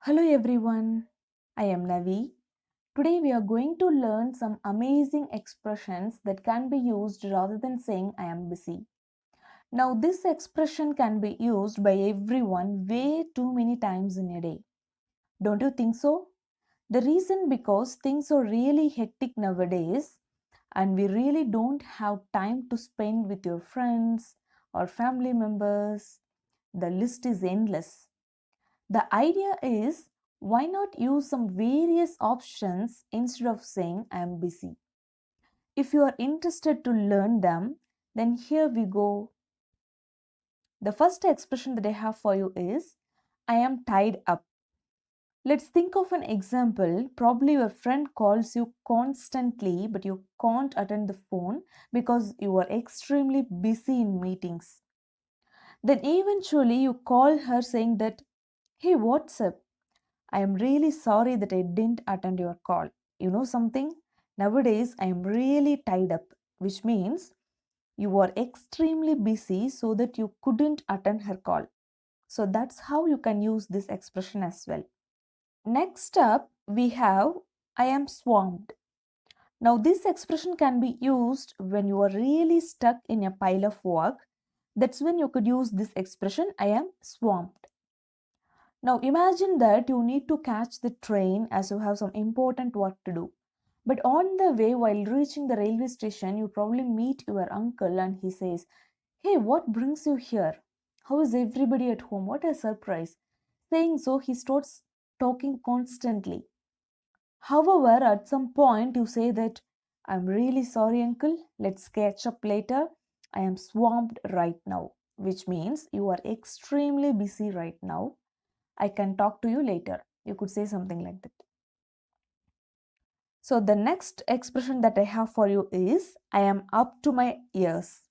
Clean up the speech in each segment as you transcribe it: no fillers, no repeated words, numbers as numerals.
Hello everyone, I am Navi. Today we are going to learn some amazing expressions that can be used rather than saying I am busy. Now, this expression can be used by everyone way too many times in a day. Don't you think so? The reason because things are really hectic nowadays and we really don't have time to spend with your friends or family members. The list is endless. The idea is why not use some various options instead of saying I am busy. If you are interested to learn them, then here we go. The first expression that I have for you is I am tied up. Let's think of an example. Probably your friend calls you constantly, but you can't attend the phone because you are extremely busy in meetings. Then eventually you call her saying that, hey, what's up? I am really sorry that I didn't attend your call. You know something? Nowadays, I am really tied up, which means you are extremely busy so that you couldn't attend her call. So that's how you can use this expression as well. Next up, we have I am swamped. Now, this expression can be used when you are really stuck in a pile of work. That's when you could use this expression I am swamped. Now imagine that you need to catch the train as you have some important work to do. But on the way, while reaching the railway station, you probably meet your uncle and he says, hey, what brings you here? How is everybody at home? What a surprise. Saying so, he starts talking constantly. However, at some point, you say that, I'm really sorry, uncle. Let's catch up later. I am swamped right now, which means you are extremely busy right now. I can talk to you later. You could say something like that. So, the next expression that I have for you is I am up to my ears.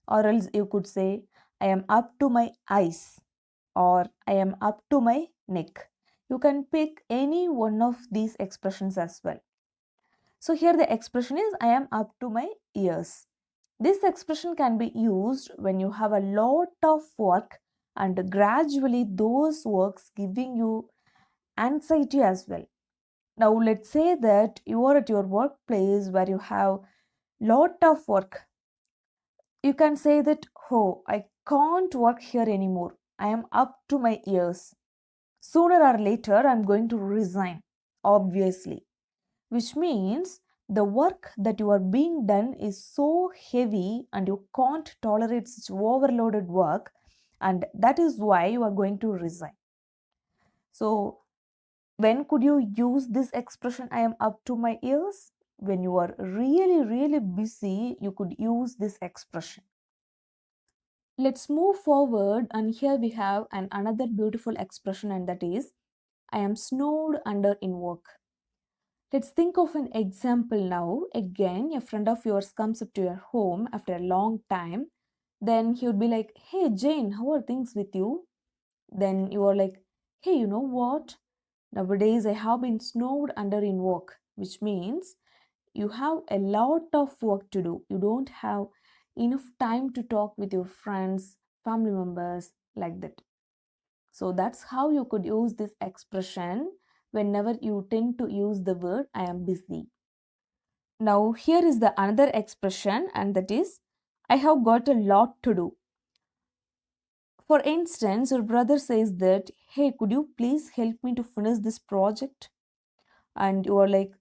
Or else you could say I am up to my eyes. Or I am up to my neck. You can pick any one of these expressions as well. So, here the expression is I am up to my ears. This expression can be used when you have a lot of work and gradually those works giving you anxiety as well. Now let's say that you are at your workplace where you have lot of work. You can say that, oh, I can't work here anymore. I am up to my ears. Sooner or later, I'm going to resign, obviously. Which means the work that you are being done is so heavy and you can't tolerate such overloaded work, and that is why you are going to resign. So when could you use this expression I am up to my ears? When you are really busy, you could use this expression. Let's move forward, and here we have another beautiful expression, and that is I am snowed under in work. Let's think of an example now. Again, a friend of yours comes up to your home after a long time. Then he would be like, hey Jane, how are things with you? Then you are like, hey, you know what? Nowadays, I have been snowed under in work, which means you have a lot of work to do. You don't have enough time to talk with your friends, family members, like that. So that's how you could use this expression whenever you tend to use the word I am busy. Now, here is the another expression, and that is I have got a lot to do. For instance, your brother says that, hey, could you please help me to finish this project? And you are like,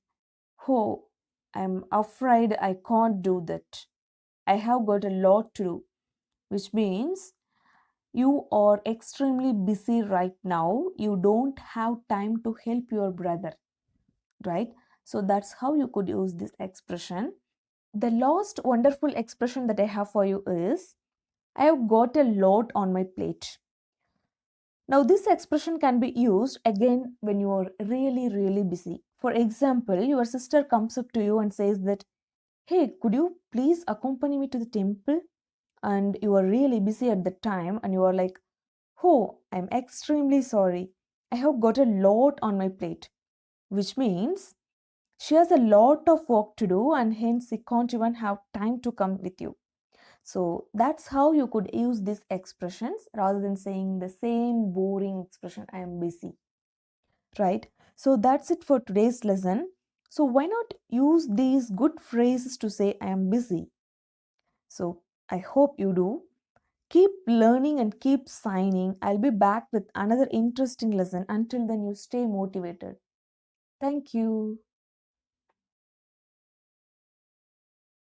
oh, I'm afraid I can't do that. I have got a lot to do, which means you are extremely busy right now. You don't have time to help your brother, right? So that's how you could use this expression. The last wonderful expression that I have for you is I have got a lot on my plate. Now, this expression can be used again when you are really busy. For example, your sister comes up to you and says that, hey, could you please accompany me to the temple? And you are really busy at the time and you are like, oh, I'm extremely sorry. I have got a lot on my plate, which means she has a lot of work to do and hence she can't even have time to come with you. So that's how you could use these expressions rather than saying the same boring expression, I am busy. right? So that's it for today's lesson. So why not use these good phrases to say I am busy? So I hope you do. Keep learning and keep signing. I'll be back with another interesting lesson. Until then, you stay motivated. Thank you.